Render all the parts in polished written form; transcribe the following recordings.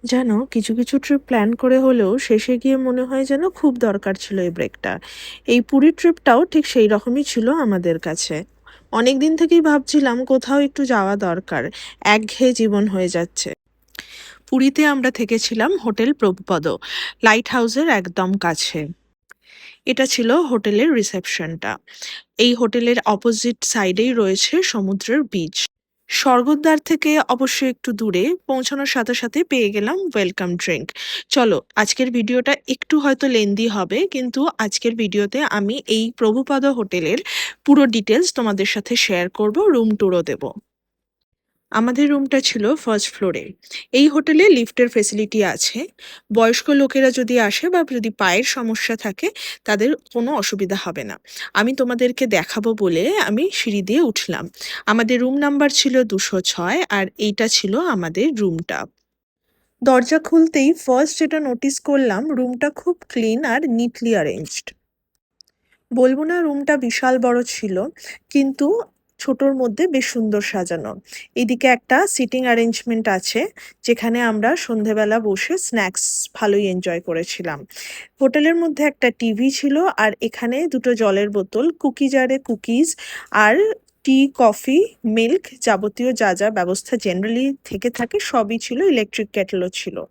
জানো, কিছু কিছু ট্রিপ প্ল্যান করে হলেও শেষে গিয়ে মনে হয় যেন খুব দরকার ছিল এই ব্রেকটা। এই পুরী ট্রিপটাও ঠিক সেই রকমই ছিল আমাদের কাছে। অনেক দিন থেকেই ভাবছিলাম কোথাও একটু যাওয়া দরকার, একঘেয়ে জীবন হয়ে যাচ্ছে। পুরীতে আমরা থেকেছিলাম হোটেল প্রভুপদ, লাইট হাউসের একদম কাছে। এটা ছিল হোটেলের রিসেপশনটা। এই হোটেলের অপোজিট সাইডেই রয়েছে সমুদ্রের বিচ। স্বর্গদ্বার থেকে অবশ্যই একটু দূরে, পৌঁছানোর সাথে সাথে পেয়ে গেলাম ওয়েলকাম ড্রিঙ্ক। চলো, আজকের ভিডিওটা একটু হয়তো লেন্দি হবে, কিন্তু আজকের ভিডিওতে আমি এই প্রভুপাদ হোটেলের পুরো ডিটেলস তোমাদের সাথে শেয়ার করব, রুম ট্যুরও দেব। আমাদের রুমটা ছিল ফার্স্ট ফ্লোরে। এই হোটেলে লিফটের ফেসিলিটি আছে। বয়স্ক লোকেরা যদি আসে বা যদি পায়ের সমস্যা থাকে, তাদের কোনো অসুবিধা হবে না। আমি তোমাদেরকে দেখাবো বলে আমি সিঁড়ি দিয়ে উঠলাম। আমাদের রুম নাম্বার ছিল 206, আর এইটা ছিল আমাদের রুমটা। দরজা খুলতেই ফার্স্ট যেটা নোটিস করলাম, রুমটা খুব ক্লিন আর নিটলি অ্যারেঞ্জড। বলবো না রুমটা বিশাল বড় ছিল, কিন্তু ছোটর মধ্যে বেশ সুন্দর সাজানো। এদিকে একটা সিটিং অ্যারেঞ্জমেন্ট আছে, যেখানে আমরা সন্ধেবেলা বসে স্ন্যাক্স ভালোই এনজয় করেছিলাম। হোটেলের মধ্যে একটা টিভি ছিল, আর এখানে দুটো জলের বোতল, কুকি জারে কুকিজ, আর টি, কফি, মিল্ক, যাবতীয় যা যা ব্যবস্থা জেনারেলি থেকে থাকে সবই ছিল। ইলেকট্রিক কেটলও ছিল।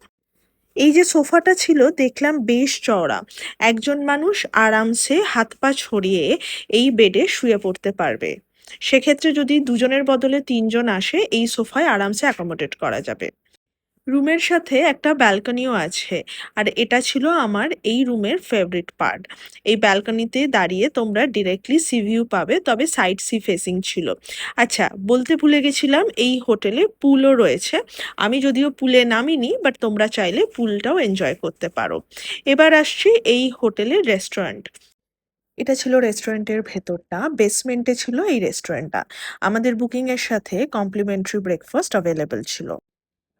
এই যে সোফাটা ছিল দেখলাম বেশ চওড়া। একজন মানুষ আরামসে হাত পা ছড়িয়ে এই বেডে শুয়ে পড়তে পারবে। সেক্ষেত্রে যদি দুজনের বদলে তিনজন আসে, এই সোফায় আরামসে অ্যাকোমোডেট করা যাবে। রুমের সাথে একটা ব্যালকনিও আছে, আর এটা ছিল আমার এই রুমের ফেভারিট পার্ট। এই ব্যালকনিতে দাঁড়িয়ে তোমরা ডিরেক্টলি সি ভিউ পাবে, তবে সাইড সি ফেসিং ছিল। আচ্ছা, বলতে ভুলে গেছিলাম, এই হোটেলে পুলও রয়েছে। আমি যদিও পুলে নামিনি, বাট তোমরা চাইলে পুলটাও এনজয় করতে পারো। এবার আসছি এই হোটেলের রেস্টুরেন্ট। এটা ছিল রেস্টুরেন্টের ভেতরটা, বেসমেন্টে ছিল এই রেস্টুরেন্টটা। আমাদের বুকিং এর সাথে কমপ্লিমেন্টারি ব্রেকফাস্ট অ্যাভেলেবল ছিল।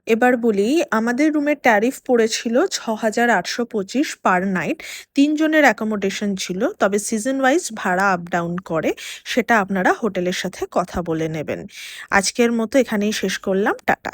এবার বলি, আমাদের রুমের ট্যারিফ পড়েছিল 6,825 পার নাইট। তিনজনের অ্যাকোমোডেশন ছিল, তবে সিজন ওয়াইজ ভাড়া আপ ডাউন করে, সেটা আপনারা হোটেলের সাথে কথা বলে নেবেন। আজকের মতো এখানেই শেষ করলাম, টাটা।